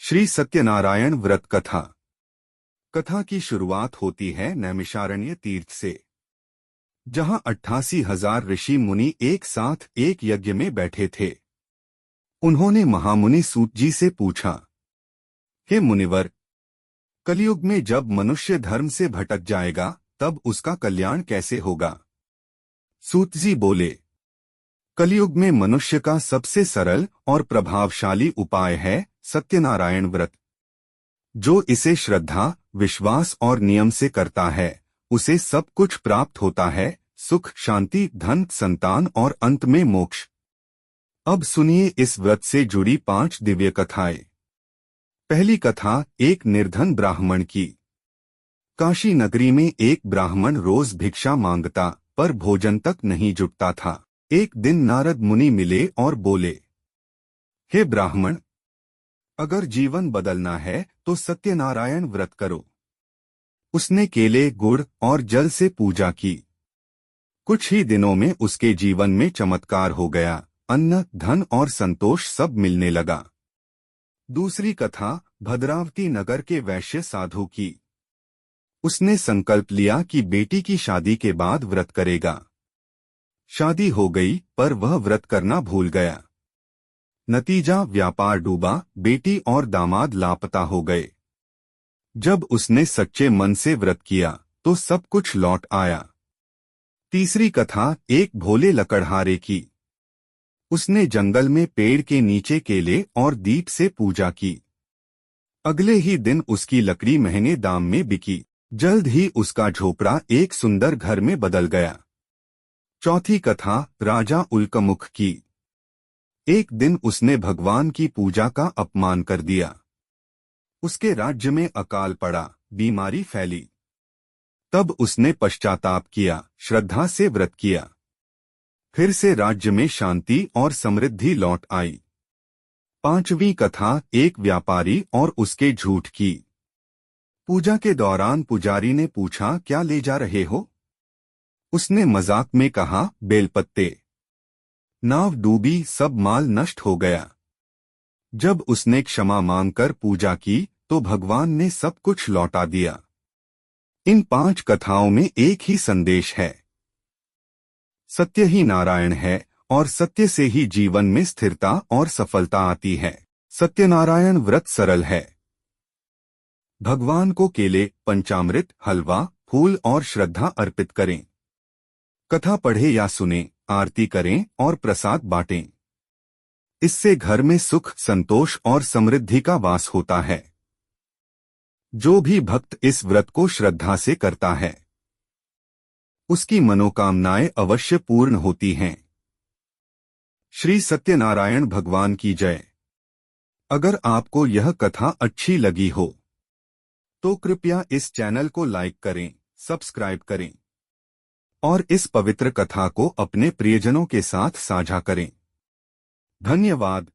श्री सत्यनारायण व्रत कथा। कथा की शुरुआत होती है नैमिषारण्य तीर्थ से, जहां 88,000 ऋषि मुनि एक साथ एक यज्ञ में बैठे थे। उन्होंने महामुनि सूत जी से पूछा, हे मुनिवर, कलयुग में जब मनुष्य धर्म से भटक जाएगा तब उसका कल्याण कैसे होगा? सूत जी बोले, कलयुग में मनुष्य का सबसे सरल और प्रभावशाली उपाय है सत्यनारायण व्रत। जो इसे श्रद्धा, विश्वास और नियम से करता है उसे सब कुछ प्राप्त होता है, सुख, शांति, धन, संतान और अंत में मोक्ष। अब सुनिए इस व्रत से जुड़ी 5 दिव्य कथाएं। पहली कथा एक निर्धन ब्राह्मण की। काशी नगरी में एक ब्राह्मण रोज भिक्षा मांगता पर भोजन तक नहीं जुटता था। एक दिन नारद मुनि मिले और बोले, हे ब्राह्मण, अगर जीवन बदलना है तो सत्यनारायण व्रत करो। उसने केले, गुड़ और जल से पूजा की। कुछ ही दिनों में उसके जीवन में चमत्कार हो गया, अन्न, धन और संतोष सब मिलने लगा। दूसरी कथा भद्रावती नगर के वैश्य साधु की। उसने संकल्प लिया कि बेटी की शादी के बाद व्रत करेगा। शादी हो गई पर वह व्रत करना भूल गया। नतीजा व्यापार डूबा, बेटी और दामाद लापता हो गए। जब उसने सच्चे मन से व्रत किया तो सब कुछ लौट आया। तीसरी कथा एक भोले लकड़हारे की। उसने जंगल में पेड़ के नीचे केले और दीप से पूजा की। अगले ही दिन उसकी लकड़ी महंगे दाम में बिकी। जल्द ही उसका झोपड़ा एक सुंदर घर में बदल गया। चौथी कथा राजा उल्कमुख की। एक दिन उसने भगवान की पूजा का अपमान कर दिया। उसके राज्य में अकाल पड़ा, बीमारी फैली। तब उसने पश्चाताप किया, श्रद्धा से व्रत किया। फिर से राज्य में शांति और समृद्धि लौट आई। पांचवी कथा एक व्यापारी और उसके झूठ की। पूजा के दौरान पुजारी ने पूछा, क्या ले जा रहे हो? उसने मजाक में कहा, बेलपत्ते। नाव डूबी, सब माल नष्ट हो गया। जब उसने क्षमा मांगकर पूजा की तो भगवान ने सब कुछ लौटा दिया। इन 5 कथाओं में एक ही संदेश है, सत्य ही नारायण है और सत्य से ही जीवन में स्थिरता और सफलता आती है। सत्यनारायण व्रत सरल है। भगवान को केले, पंचामृत, हलवा, फूल और श्रद्धा अर्पित करें। कथा पढ़े या सुने, आरती करें और प्रसाद बांटें। इससे घर में सुख, संतोष और समृद्धि का वास होता है। जो भी भक्त इस व्रत को श्रद्धा से करता है उसकी मनोकामनाएं अवश्य पूर्ण होती हैं। श्री सत्यनारायण भगवान की जय। अगर आपको यह कथा अच्छी लगी हो तो कृपया इस चैनल को लाइक करें, सब्सक्राइब करें और इस पवित्र कथा को अपने प्रियजनों के साथ साझा करें। धन्यवाद।